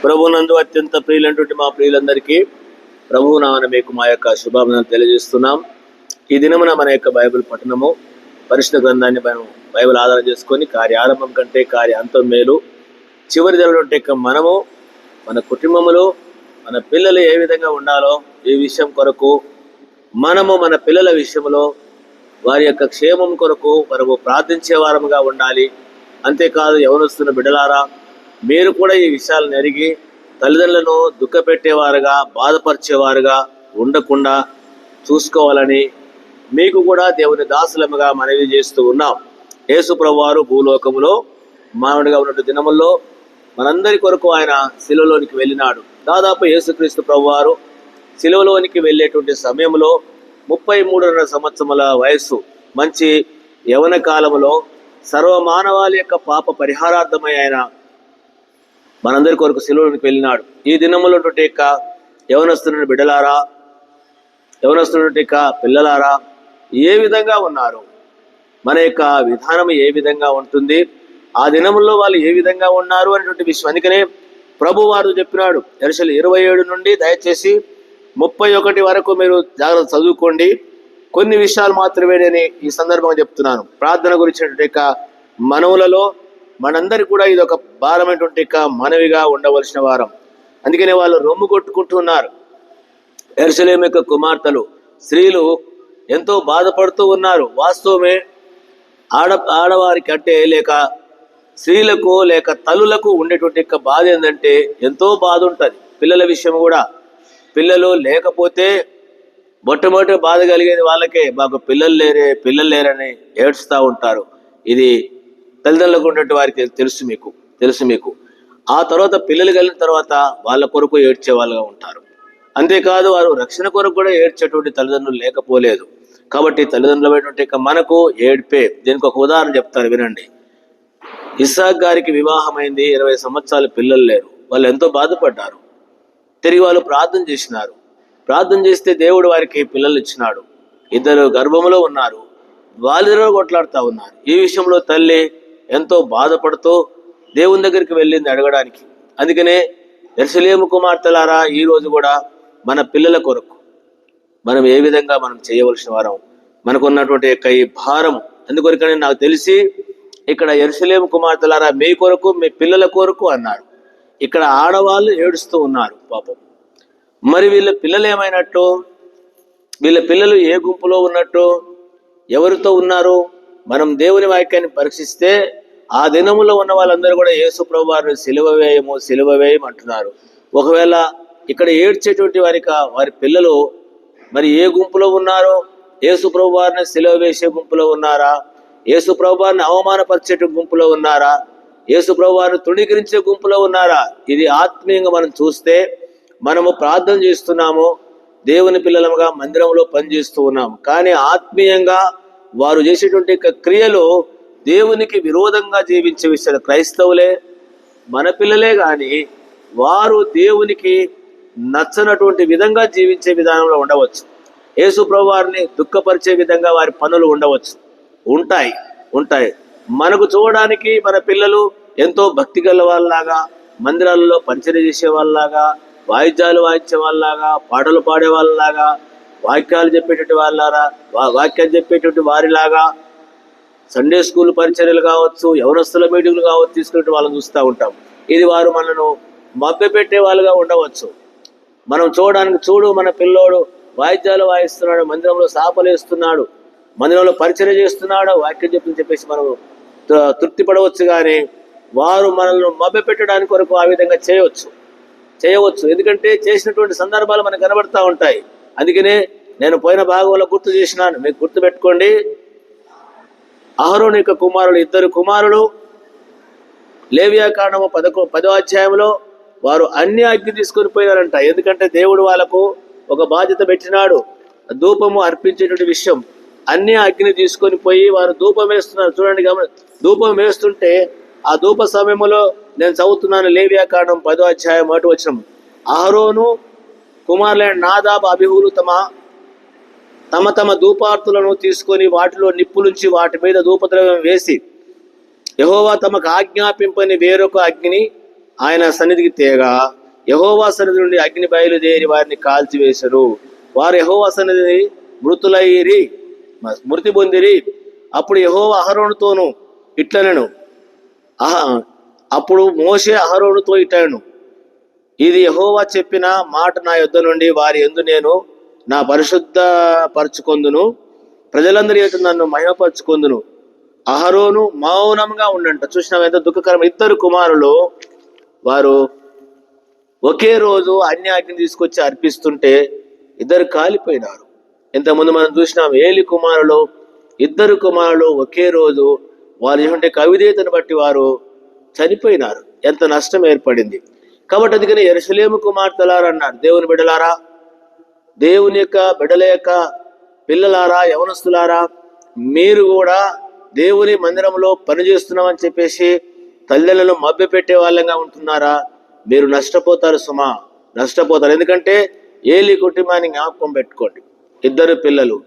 ప్రభునందు అత్యంత ప్రియులైనటువంటి మా ప్రియులందరికీ ప్రభువు నామమున మీకు మా యొక్క శుభాభినందనలు తెలియజేస్తున్నాం. ఈ దినమున మన యొక్క బైబిల్ పఠనము పరిశుద్ధ గ్రంథాన్ని మనం బైబిల్ ఆధారం చేసుకొని కార్యారంభం కంటే కార్యాంతం మేలు. చివరి దినమున మనము మన కుటుంబములో మన పిల్లలు ఏ విధంగా ఉండాలో ఈ విషయం కొరకు మనము మన పిల్లల విషయంలో వారి యొక్క క్షేమం కొరకు మనము ప్రార్థించే వారముగా ఉండాలి. అంతేకాదు యవనస్తున్న బిడ్డలారా, మీరు కూడా ఈ విషయాలను ఎరిగి తల్లిదండ్రులను దుఃఖపెట్టేవారుగా బాధపరిచేవారుగా ఉండకుండా చూసుకోవాలని మీకు కూడా దేవుని దాసులముగా మనవి చేస్తూ ఉన్నాం. యేసు ప్రభువారు భూలోకములో మానవుడిగా ఉన్నటువంటి దినముల్లో మనందరి కొరకు ఆయన శిలువలోనికి వెళ్ళినాడు. దాదాపు యేసుక్రీస్తు ప్రభువారు శిలువలోనికి వెళ్ళేటువంటి సమయంలో 33.5 సంవత్సరముల వయస్సు, మంచి యవన కాలములో సర్వమానవాళి యొక్క పాప పరిహారార్థమై ఆయన మనందరి కొరకు శిలువలోనికి వెళ్ళినాడు. ఈ దినములో యవనస్తున్న బిడ్డలారా, యవనస్తున్న పిల్లలారా ఏ విధంగా ఉన్నారు, మన యొక్క విధానం ఏ విధంగా ఉంటుంది, ఆ దినముల్లో వాళ్ళు ఏ విధంగా ఉన్నారు అనేటువంటి విషయం. అందుకనే ప్రభు వారు చెప్పినాడు, యెరూషలేము 27 నుండి దయచేసి 31 వరకు మీరు జాగ్రత్త చదువుకోండి. కొన్ని విషయాలు మాత్రమే నేను ఈ సందర్భంగా చెప్తున్నాను. ప్రార్థన గురించినటువంటి మనవులలో మనందరికి కూడా ఇది ఒక భారమైనటువంటి మనవిగా ఉండవలసిన వారం. అందుకనే వాళ్ళు రొమ్ము కొట్టుకుంటున్నారు. యెరూషలేము యొక్క కుమార్తెలు, స్త్రీలు ఎంతో బాధపడుతూ ఉన్నారు. వాస్తవమే, ఆడవారికి అంటే లేక స్త్రీలకు లేక తల్లులకు ఉండేటువంటి బాధ ఏంటంటే ఎంతో బాధ ఉంటుంది. పిల్లల విషయం కూడా, పిల్లలు లేకపోతే మొట్టమొదటి బాధ కలిగేది వాళ్ళకే. మాకు పిల్లలు లేరని ఏడుస్తూ ఉంటారు. ఇది తల్లిదండ్రులకు ఉన్నట్టు వారికి తెలుసు మీకు. ఆ తర్వాత పిల్లలు కలిగిన తర్వాత వాళ్ళ కొరకు ఏడ్చే వాళ్ళుగా ఉంటారు. అంతేకాదు వారు రక్షణ కొరకు కూడా ఏడ్చేటువంటి తల్లిదండ్రులు లేకపోలేదు. కాబట్టి తల్లిదండ్రులమైనటువంటి మనకు ఏడ్పే. దీనికి ఒక ఉదాహరణ చెప్తారు, వినండి. ఇస్సాక్ గారికి వివాహమైంది, 20 సంవత్సరాలు పిల్లలు లేరు. వాళ్ళు ఎంతో బాధపడ్డారు. తిరిగి వాళ్ళు ప్రార్థన చేసినారు. ప్రార్థన చేస్తే దేవుడు వారికి పిల్లలు ఇచ్చినాడు. 2 గర్భములో ఉన్నారు. వాళ్ళిద్దరూ కొట్లాడుతూ ఉన్నారు. ఈ విషయంలో తల్లి ఎంతో బాధపడుతూ దేవుని దగ్గరికి వెళ్ళింది అడగడానికి. అందుకనే యెరూషలేము కుమార్తెలారా, ఈ రోజు కూడా మన పిల్లల కొరకు మనం ఏ విధంగా మనం చేయవలసిన వారం, మనకున్నటువంటి ఈ భారం. అందుకొరకనే నాకు తెలిసి ఇక్కడ యెరూషలేము కుమార్తెలారా మీ కొరకు మీ పిల్లల కొరకు అన్నాడు. ఇక్కడ ఆడవాళ్ళు ఏడుస్తూ ఉన్నారు పాపం. మరి వీళ్ళ పిల్లలు ఏమైనట్టు, వీళ్ళ పిల్లలు ఏ గుంపులో ఉన్నట్టు, ఎవరితో ఉన్నారు? మనం దేవుని వాక్యాన్ని పరీక్షిస్తే ఆ దినములో ఉన్న వాళ్ళందరూ కూడా యేసు ప్రభువారిని సిలువ వేయము అంటున్నారు. ఒకవేళ ఇక్కడ ఏడ్చేటువంటి వారి పిల్లలు మరి ఏ గుంపులో ఉన్నారో? యేసు ప్రభువారిని సిలువ వేసే గుంపులో ఉన్నారా? యేసు ప్రభువారిని అవమానపరిచే గుంపులో ఉన్నారా? యేసు ప్రభువారిని తృణీకరించే గుంపులో ఉన్నారా? ఇది ఆత్మీయంగా మనం చూస్తే మనము ప్రార్థన చేస్తున్నాము, దేవుని పిల్లలుగా మందిరంలో పనిచేస్తూ ఉన్నాము. కానీ ఆత్మీయంగా వారు చేసేటువంటి క్రియలు దేవునికి విరోధంగా జీవించే విషయాలు. క్రైస్తవులే, మన పిల్లలే, కానీ వారు దేవునికి నచ్చనటువంటి విధంగా జీవించే విధానంలో ఉండవచ్చు. యేసు ప్రభువారిని దుఃఖపరిచే విధంగా వారి పనులు ఉంటాయి. మనకు చూడడానికి మన పిల్లలు ఎంతో భక్తి గల వాళ్ళలాగా, మందిరాలలో పరిచర్య చేసే వాళ్ళలాగా, వాయిద్యాలు వాయించే వాళ్ళలాగా, పాటలు పాడే వాళ్ళలాగా, వాక్యాలు చెప్పేటువంటి వారిలాగా, సండే స్కూల్ పరిచర్యలు కావచ్చు, యవనస్తుల మీటింగ్లు కావచ్చు తీసుకునే వాళ్ళని చూస్తూ ఉంటాం. ఇది వారు మనను మభ్యపెట్టే వాళ్ళుగా ఉండవచ్చు. మనం చూడు, మన పిల్లోడు వాయిద్యాలు వాయిస్తున్నాడు, మందిరంలో సాపలేస్తున్నాడు, మందిరంలో పరిచర్య చేస్తున్నాడు, వాక్యం చెప్పేసి మనం తృప్తి పడవచ్చు. కానీ వారు మనల్ని మభ్యపెట్టడానికి కొరకు ఆ విధంగా చేయవచ్చు. ఎందుకంటే చేసినటువంటి సందర్భాలు మనకు కనబడతా ఉంటాయి. అందుకనే నేను పోయిన భాగంలో గుర్తు చేసినాను, మీకు గుర్తు పెట్టుకోండి. అహరోను యొక్క కుమారులు, 2 కుమారులు, లేవియాకాండము 10వ అధ్యాయంలో వారు అన్ని అగ్ని తీసుకొని పోయినారంట. ఎందుకంటే దేవుడు వాళ్ళకు ఒక బాధ్యత పెట్టినాడు, ధూపము అర్పించేటువంటి విషయం. అన్ని అగ్ని తీసుకొని పోయి వారు ధూపం వేస్తున్నారు. చూడండి, ధూపం వేస్తుంటే ఆ ధూప సమయంలో నేను చదువుతున్నాను, లేవియాకాండం 10వ అధ్యాయం 1వ వచనం. అహరోను కుమారులైన నాదాబు, అబీహులు తమ ధూపార్తులను తీసుకొని వాటిలో నిప్పులుంచి వాటి మీద ధూపద్రవ్యం వేసి యెహోవా తమకు ఆజ్ఞాపింపని వేరొక అగ్నిని ఆయన సన్నిధికి తేగా యెహోవా సన్నిధి నుండి అగ్ని బయలుదేరి వారిని కాల్చివేశారు. వారు యెహోవా సన్నిధి మృతులైరి, మృతి పొందిరి. అప్పుడు యెహోవా అహరోనుతోను ఇట్లనెను, అప్పుడు మోషే అహరోనుతో ఇట్లనెను, ఇది యెహోవా చెప్పిన మాట, నా యొద్ద నుండి వారి యందు నేను నా పరిశుద్ధ పరచుకొందును, ప్రజలందరి ఎదుట నన్ను మహిమపరచుకొందును. అహరోను మౌనంగా ఉండంట. చూసినాం ఎంత దుఃఖకరం. ఇద్దరు కుమారులు వారు ఒకే రోజు అగ్ని తీసుకొచ్చి అర్పిస్తుంటే ఇద్దరు కాలిపోయినారు. ఇంతకుముందు మనం చూసినాం ఏలి కుమారులు, ఇద్దరు కుమారులు ఒకే రోజు వారి ఏమంటే అవిధేయతను బట్టి వారు చనిపోయినారు. ఎంత నష్టం ఏర్పడింది. కాబట్టి అందుకని యెరూషలేము కుమార్తెలారా అన్నారు, దేవుని బిడ్డలారా, దేవుని యొక్క బిడ్డల యొక్క పిల్లలారా, యవనస్తులారా, మీరు కూడా దేవుని మందిరంలో పనిచేస్తున్నామని చెప్పేసి తల్లిదండ్రులను మభ్య పెట్టే వాళ్ళంగా ఉంటున్నారా? మీరు నష్టపోతారు సుమా, నష్టపోతారు. ఎందుకంటే ఏలి కుటుంబాన్ని జ్ఞాపకం పెట్టుకోండి, ఇద్దరు పిల్లలు.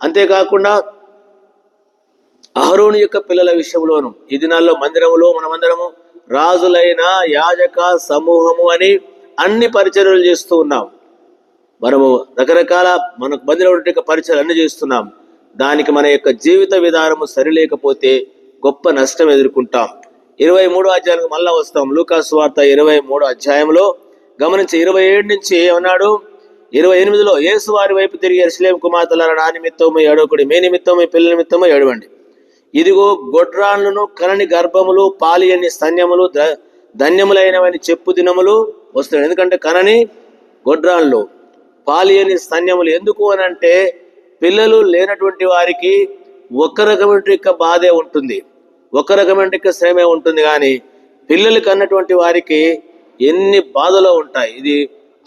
అంతేకాకుండా అహరోను యొక్క పిల్లల విషయంలోను ఈ దినాల్లో మందిరంలో మనమందరము రాజులైన యాజక సమూహము అని అన్ని పరిచర్యలు చేస్తూ ఉన్నాం. మనము రకరకాల మనకు మందిరం పరిచయాలు అన్ని చేస్తున్నాం. దానికి మన యొక్క జీవిత విధానము సరిలేకపోతే గొప్ప నష్టం ఎదుర్కొంటాం. 23వ అధ్యాయానికి మళ్ళా వస్తాం. లూకా సువార్త 23వ అధ్యాయంలో గమనించి 27 నుంచి ఏమన్నాడు? 28లో యేసు వారి వైపు తిరిగి యెరూషలేము కుమార్తెలారా, నా నిమిత్తము ఏడవకుడి, మీ నిమిత్తము మీ పిల్లల నిమిత్తము ఏడవండి. ఇదిగో గొడ్రాళ్లను కనని గర్భములు పాలియని స్తన్యములు ధన్యములైనవని చెప్పు దినములు వస్తాయి. ఎందుకంటే కనని గొడ్రాళ్ళు పాలియని స్తన్యములు ఎందుకు అని అంటే పిల్లలు లేనటువంటి వారికి ఒక రకమైన బాధే ఉంటుంది, ఒక రకమైన శ్రమే ఉంటుంది. కానీ పిల్లలకి అన్నటువంటి వారికి ఎన్ని బాధలు ఉంటాయి. ఇది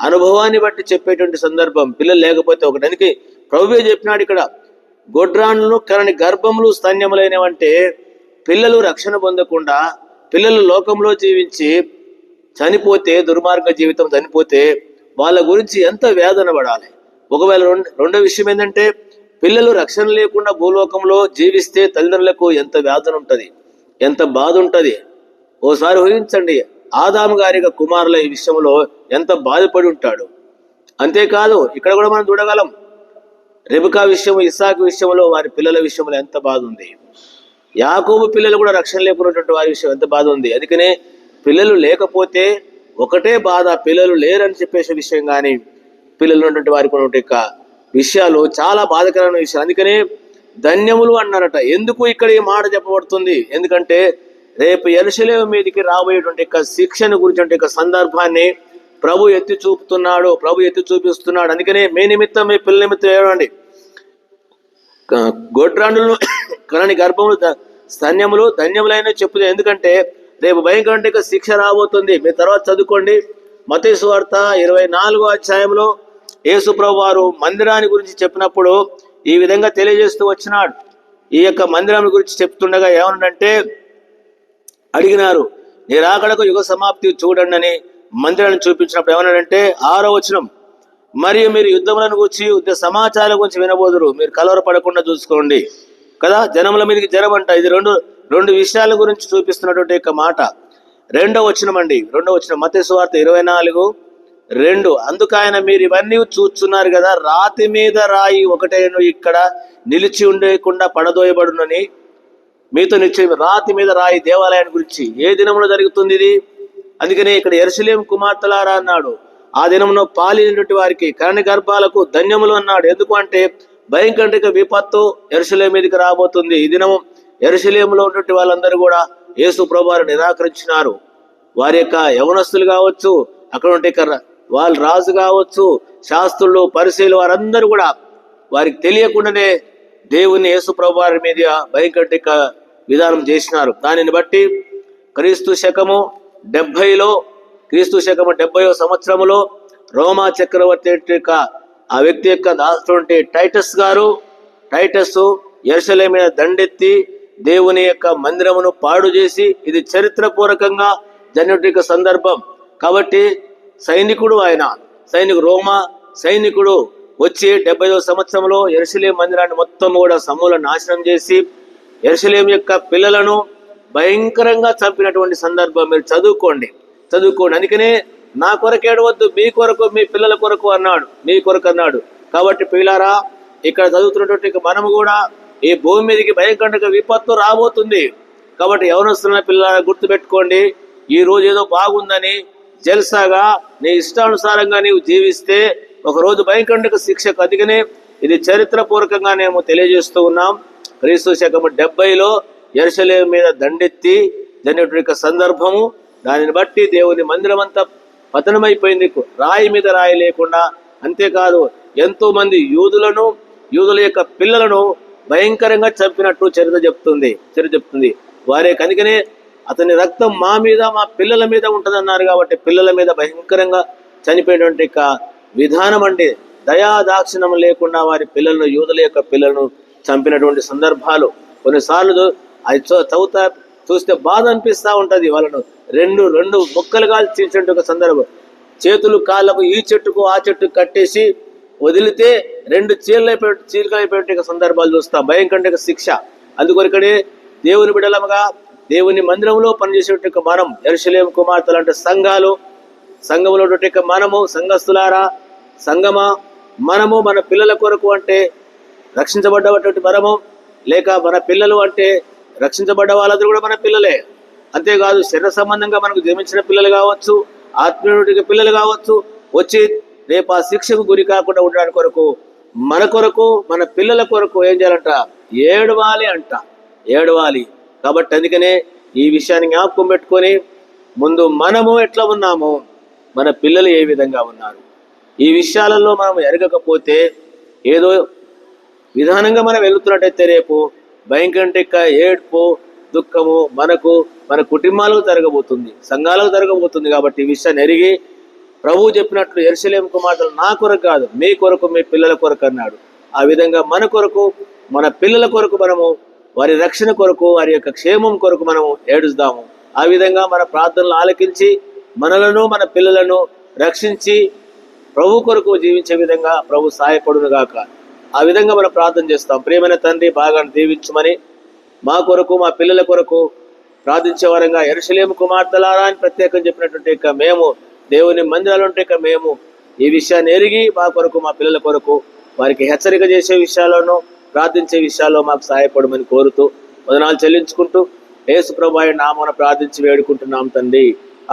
అనుభవాన్ని బట్టి చెప్పేటువంటి సందర్భం. పిల్లలు లేకపోతే ఒకటి. అందుకే ప్రభువే చెప్పినాడు ఇక్కడ, గొడ్రాళ్ళను కనని గర్భములు స్తన్యములైనవంటే పిల్లలు రక్షణ పొందకుండా పిల్లలు లోకంలో జీవించి చనిపోతే, దుర్మార్గ జీవితం చనిపోతే వాళ్ళ గురించి ఎంత వేదన పడాలి. ఒకవేళ రెండో విషయం ఏంటంటే పిల్లలు రక్షణ లేకుండా భూలోకంలో జీవిస్తే తల్లిదండ్రులకు ఎంత వేదన ఉంటుంది, ఎంత బాధ ఉంటుంది. ఓసారి ఊహించండి, ఆదాము గారి కుమారుల ఈ విషయంలో ఎంత బాధపడి ఉంటాడు. అంతేకాదు ఇక్కడ కూడా మనం చూడగలం, రెబెకా విషయం, ఇస్సాకు విషయంలో వారి పిల్లల విషయంలో ఎంత బాధ ఉంది. యాకోబు పిల్లలు కూడా రక్షణ లేకున్నటువంటి వారి విషయం ఎంత బాధ ఉంది. అందుకనే పిల్లలు లేకపోతే ఒకటే బాధ, పిల్లలు లేరని చెప్పేసే విషయం. కానీ పిల్లలు ఉన్నటువంటి వారికి ఉన్నటువంటి విషయాలు చాలా బాధకరమైన విషయాలు. అందుకనే ధన్యములు అన్నారట. ఎందుకు ఇక్కడ ఈ మాట చెప్పబడుతుంది? ఎందుకంటే రేపు యెరూషలేము మీదకి రాబోయేటువంటి శిక్షను గురించి సందర్భాన్ని ప్రభు ఎత్తి చూపుతున్నాడు, ప్రభు ఎత్తి చూపిస్తున్నాడు. అందుకనే మీ నిమిత్తం మీ పిల్లల నిమిత్తం ఏమండి, గొడ్రాండులు కనని గర్భములు స్తన్యములు ధన్యములైన చెప్పుదే. ఎందుకంటే రేపు భయంకర శిక్ష రాబోతుంది. మీరు తర్వాత చదువుకోండి. మత్తయి సువార్త 24వ అధ్యాయంలో యేసు ప్రభు వారు మందిరాన్ని గురించి చెప్పినప్పుడు ఈ విధంగా తెలియజేస్తూ వచ్చినాడు. ఈ యొక్క మందిరం గురించి చెప్తుండగా ఏమనంటే అడిగినారు, నీ రాకడకు యుగ సమాప్తి చూడండి అని మందిరాన్ని చూపించినప్పుడు ఏమన్నాడంటే 6వ వచనం, మరియు మీరు యుద్ధములను గురించి యుద్ధ సమాచారాల గురించి వినబోదురు, మీరు కలవరపడకుండా చూసుకోండి కదా. జనముల మీదకి జ్వరం అంట. ఇది రెండు విషయాల గురించి చూపిస్తున్నటువంటి మాట. 2వ వచనం అండి, 2వ వచనం మత్తయి సువార్త 24:2. అందుకు ఆయన, మీరు ఇవన్నీ చూస్తున్నారు కదా, రాతి మీద రాయి ఒకటేను ఇక్కడ నిలిచి ఉండకుండా పడదోయబడునని మీతో నిశ్చయం. రాతి మీద రాయి, దేవాలయాన్ని గురించి ఏ దినములో జరుగుతుంది ఇది? అందుకనే ఇక్కడ యెరూషలేము కుమార్తెలారా అన్నాడు. ఆ దినమున పాలినటువంటి వారికి కనని గర్భాలకు ధన్యములు అన్నాడు. ఎందుకు అంటే భయంకర విపత్తు యెరూషలేము మీదకి రాబోతుంది. ఈ దినము యెరూషలేములో ఉన్నటువంటి వాళ్ళందరూ కూడా యేసు ప్రభువును నిరాకరించినారు. వారి యొక్క యవనస్తులు కావచ్చు, అక్కడ ఉంటే వాళ్ళు రాజు కావచ్చు, శాస్త్రులు, పరిసయ్యులు, వారందరూ కూడా వారికి తెలియకుండానే దేవుని యేసు ప్రభువారి మీద భయంకర విధానం చేసినారు. దానిని బట్టి క్రీస్తు శకము 70వ సంవత్సరములో రోమా చక్రవర్తి ఆ వ్యక్తి యొక్క దాసుడు టైటస్ యెరూషలేము మీద దండెత్తి దేవుని యొక్క మందిరమును పాడు చేసి, ఇది చరిత్రపూర్వకంగా జరిగిన సందర్భం. కాబట్టి రోమా సైనికుడు వచ్చి 70వ సంవత్సరంలో యెరూషలేము మందిరాన్ని మొత్తం కూడా సమూల నాశనం చేసి యెరూషలేము యొక్క పిల్లలను భయంకరంగా చంపినటువంటి సందర్భం మీరు చదువుకోండి. చదువుకోండి. అందుకనే నా కొరకు ఏడవద్దు, మీ కొరకు, మీ పిల్లల కొరకు అన్నాడు, మీ కొరకు అన్నాడు. కాబట్టి పిల్లారా, ఇక్కడ చదువుతున్నటువంటి మనము కూడా ఈ భూమి మీదకి భయంకరంగా విపత్తు రాబోతుంది. కాబట్టి యవనస్తున్న పిల్లల గుర్తుపెట్టుకోండి, ఈ రోజు ఏదో బాగుందని జల్సాగా నీ ఇష్టానుసారంగా నీవు జీవిస్తే ఒకరోజు భయంకరంగా శిక్షకు. అందుకనే ఇది చరిత్రపూర్వకంగా మేము తెలియజేస్తూ ఉన్నాం. క్రీస్తు శకము 70లో యెరూషలేము మీద దండెత్తి జరిగినటువంటి సందర్భము, దానిని బట్టి దేవుని మందిరం అంతా పతనమైపోయింది, రాయి మీద రాయి లేకుండా. అంతేకాదు ఎంతో మంది యూదుల యొక్క పిల్లలను భయంకరంగా చంపినట్టు చరిత్ర చెప్తుంది. వారే కనుకనే అతని రక్తం మా మీద, మా పిల్లల మీద ఉంటుంది అన్నారు. కాబట్టి పిల్లల మీద భయంకరంగా చనిపోయినటువంటి విధానం అంటే దయాదాక్షిణం లేకుండా వారి పిల్లలను, యూదుల యొక్క పిల్లలను చంపినటువంటి సందర్భాలు కొన్నిసార్లు అది చూస్తే బాధ అనిపిస్తూ ఉంటుంది. వాళ్ళను రెండు ముక్కలుగా చీల్చినట్టు సందర్భం. చేతులు కాళ్ళకు ఈ చెట్టుకు ఆ చెట్టుకు కట్టేసి వదిలితే 2 చీలికలైపోయిన సందర్భాలు చూస్తాం. భయంకరంగా శిక్ష. అందుకొరకనే దేవుని బిడ్డలముగా దేవుని మందిరంలో పనిచేసేట మనం, యెరూషలేము కుమార్తెలు అంటే సంఘములో మనము, సంఘస్థులారా, సంగమా, మనము మన పిల్లల కొరకు అంటే రక్షించబడ్డటువంటి మనము, లేక మన పిల్లలు అంటే రక్షించబడ్డ వాళ్ళందరూ కూడా మన పిల్లలే. అంతేకాదు శరీర సంబంధంగా మనకు జన్మించిన పిల్లలు కావచ్చు, ఆత్మీయుడికి పిల్లలు కావచ్చు, వచ్చి రేపు ఆ శిక్షకు గురి కాకుండా ఉండడానికి కొరకు, మన కొరకు, మన పిల్లల కొరకు ఏం చేయాలంట? ఏడవాలి. కాబట్టి అందుకనే ఈ విషయాన్ని జ్ఞాపకం పెట్టుకొని ముందు మనము ఎట్లా ఉన్నాము, మన పిల్లలు ఏ విధంగా ఉన్నారు, ఈ విషయాలలో మనం ఎరగకపోతే ఏదో విధానంగా మనం వెళుతున్నట్టయితే రేపు భయంకరంగా ఏడ్పు, దుఃఖము మనకు, మన కుటుంబాలకు జరగబోతుంది, సంఘాలకు జరగబోతుంది. కాబట్టి ఈ విషయాన్ని ఎరిగి ప్రభువు చెప్పినట్లు యెరూషలేము కుమార్తెలు నా కొరకు కాదు, మీ కొరకు, మీ పిల్లల కొరకు అన్నాడు. ఆ విధంగా మన కొరకు, మన పిల్లల కొరకు మనము వారి రక్షణ కొరకు, వారి యొక్క క్షేమం కొరకు మనము ఏడుస్తాము. ఆ విధంగా మన ప్రార్థనలు ఆలకించి మనలను, మన పిల్లలను రక్షించి ప్రభు కొరకు జీవించే విధంగా ప్రభు సహాయపడును గాక. ఆ విధంగా మనం ప్రార్థన చేస్తాం. ప్రియమైన తండ్రి, బాగా దీవించమని మా కొరకు, మా పిల్లల కొరకు ప్రార్థించే వారంగా యెరూషలేము కుమార్తెలారా అని ప్రత్యేకం చెప్పినటువంటి మేము, దేవుని మందిరాలు ఉంటే మేము ఈ విషయాన్ని ఎరిగి మా కొరకు, మా పిల్లల కొరకు వారికి హెచ్చరిక చేసే విషయాల్లోనూ, ప్రార్థించే విషయాల్లో మాకు సహాయపడమని కోరుతూ వందనాలు చెల్లించుకుంటూ యేసు ప్రభువు నామమున ప్రార్థించి వేడుకుంటున్నాం తండ్రి,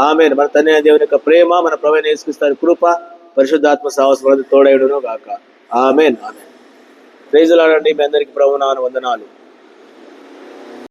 ఆమేన్. మన తండ్రి దేవుని యొక్క ప్రేమ, మన ప్రభువైన యేసుక్రీస్తు కృప, పరిశుద్ధాత్మ సహవాసం తోడైయుడును గాక. ఆమేన్. Praise lord. మీ అందరికీ ప్రభువు నామమున వందనాలు.